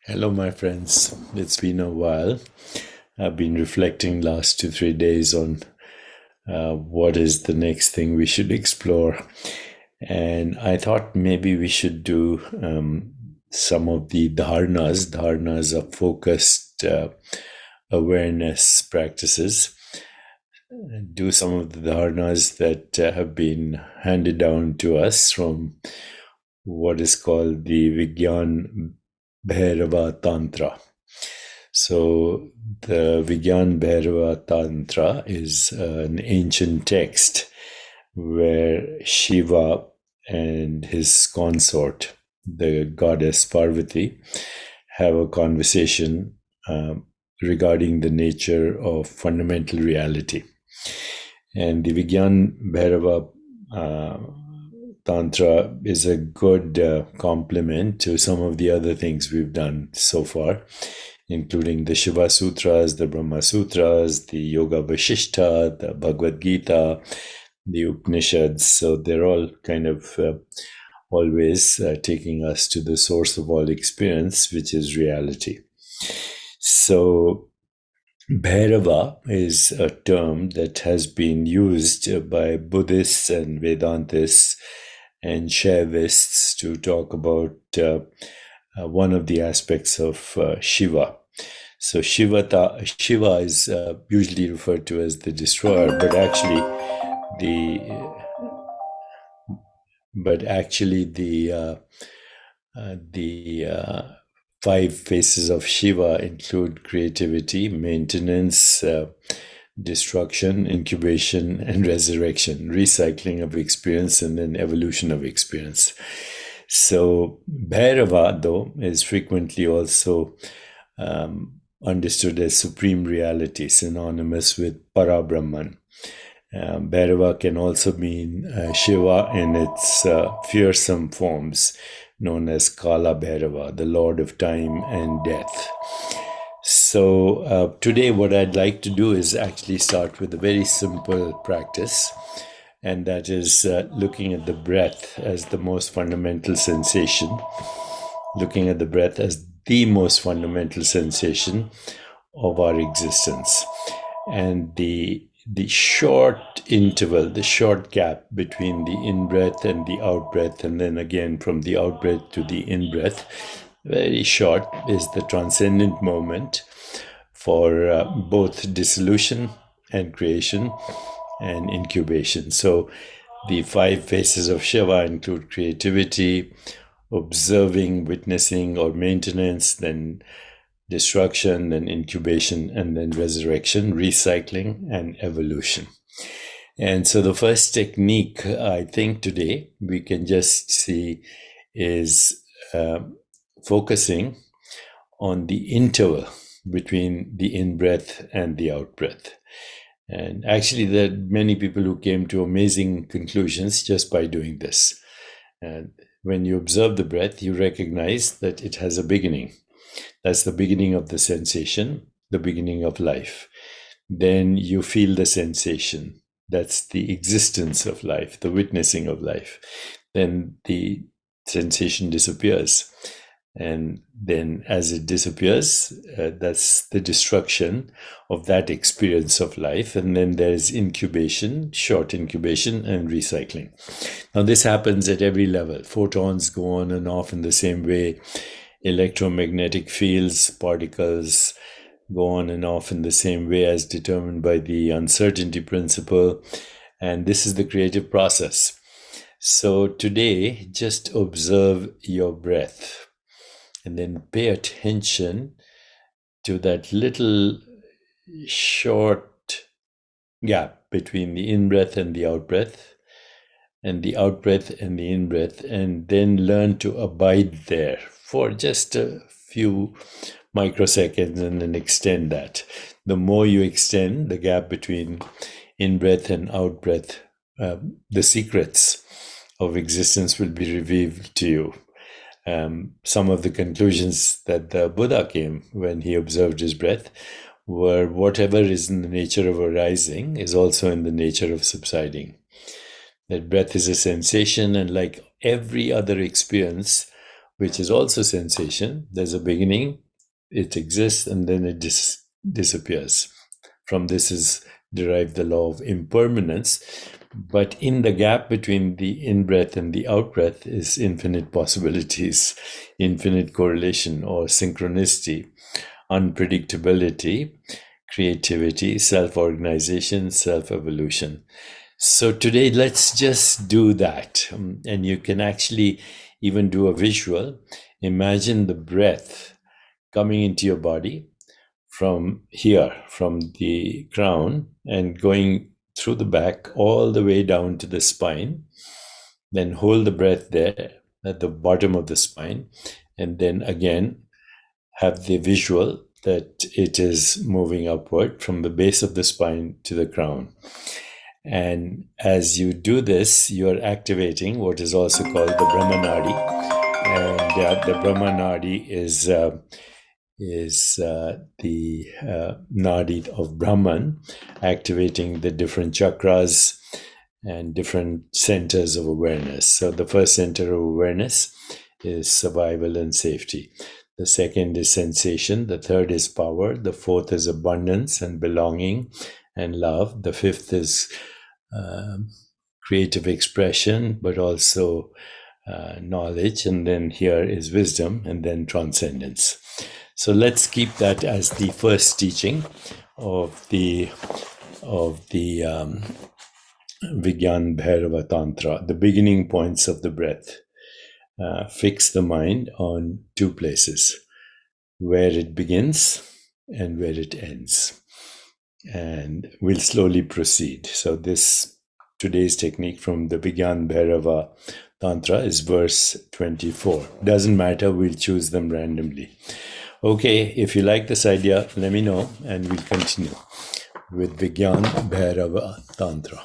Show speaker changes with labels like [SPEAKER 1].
[SPEAKER 1] Hello, my friends. It's been a while. I've been reflecting last 3 days on what is the next thing we should explore. And I thought maybe we should do some of the dharnas. Dharnas are focused awareness practices. Do some of the dharnas that have been handed down to us from what is called the Vigyana Bhairava Tantra. So the Vigyana Bhairava Tantra is an ancient text where Shiva and his consort, the goddess Parvati, have a conversation regarding the nature of fundamental reality. And the Vigyana Bhairava Tantra is a good complement to some of the other things we've done so far, including the Shiva Sutras, the Brahma Sutras, the Yoga Vasishtha, the Bhagavad Gita, the Upanishads. So they're all kind of always taking us to the source of all experience, which is reality. So Bhairava is a term that has been used by Buddhists and Vedantists and Shaivists to talk about one of the aspects of Shiva. So Shiva is usually referred to as the destroyer, but actually the five faces of Shiva include creativity, maintenance, destruction, incubation, and resurrection, recycling of experience, and then evolution of experience. So Bhairava, though, is frequently also understood as supreme reality, synonymous with Parabrahman. Bhairava can also mean Shiva in its fearsome forms, known as Kala Bhairava, the Lord of Time and Death. So today what I'd like to do is actually start with a very simple practice, and that is looking at the breath as the most fundamental sensation, looking at the breath as the most fundamental sensation of our existence. And the short interval, the short gap between the in-breath and the out-breath, and then again from the out-breath to the in-breath, very short, is the transcendent moment for both dissolution and creation and incubation. So the five faces of Shiva include creativity, observing, witnessing, or maintenance, then destruction, then incubation, and then resurrection, recycling, and evolution. And so the first technique I think today we can just see is focusing on the interval between the in-breath and the out-breath. And actually there are many people who came to amazing conclusions just by doing this. And when you observe the breath, you recognize that it has a beginning. That's the beginning of the sensation, the beginning of life. Then you feel the sensation. That's the existence of life, the witnessing of life. Then the sensation disappears. And then as it disappears, that's the destruction of that experience of life. And then there's incubation, short incubation, and recycling. Now this happens at every level. Photons go on and off in the same way. Electromagnetic fields, particles go on and off in the same way as determined by the uncertainty principle. And this is the creative process. So today, just observe your breath and then pay attention to that little short gap between the in-breath and the out-breath, and the out-breath and the in-breath, and then learn to abide there for just a few microseconds and then extend that. The more you extend the gap between in-breath and out-breath, the secrets of existence will be revealed to you. Some of the conclusions that the Buddha came when he observed his breath were whatever is in the nature of arising is also in the nature of subsiding. That breath is a sensation, and like every other experience, which is also sensation. There's a beginning, it exists, and then it disappears. From this is derived the law of impermanence. But in the gap between the in-breath and the out-breath is infinite possibilities, infinite correlation or synchronicity, unpredictability, creativity, self-organization, self-evolution. So today, let's just do that. And you can actually even do a visual. Imagine the breath coming into your body from here, from the crown, and going through the back all the way down to the spine. Then hold the breath there at the bottom of the spine. And then again, have the visual that it is moving upward from the base of the spine to the crown. And as you do this, you are activating what is also called the Brahma Nadi. And the Brahma Nadi is the Nadi of Brahman, activating the different chakras and different centers of awareness. So the first center of awareness is survival and safety. The second is sensation. The third is power. The fourth is abundance and belonging and love. The fifth is creative expression, but also knowledge. And then here is wisdom, and then transcendence. So let's keep that as the first teaching of the Vigyana Bhairava Tantra, the beginning points of the breath. Fix the mind on two places, where it begins and where it ends. And we'll slowly proceed. So today's technique from the Vigyana Bhairava Tantra is verse 24. Doesn't matter, we'll choose them randomly. Okay, if you like this idea, let me know, and we'll continue with Vigyana Bhairava Tantra.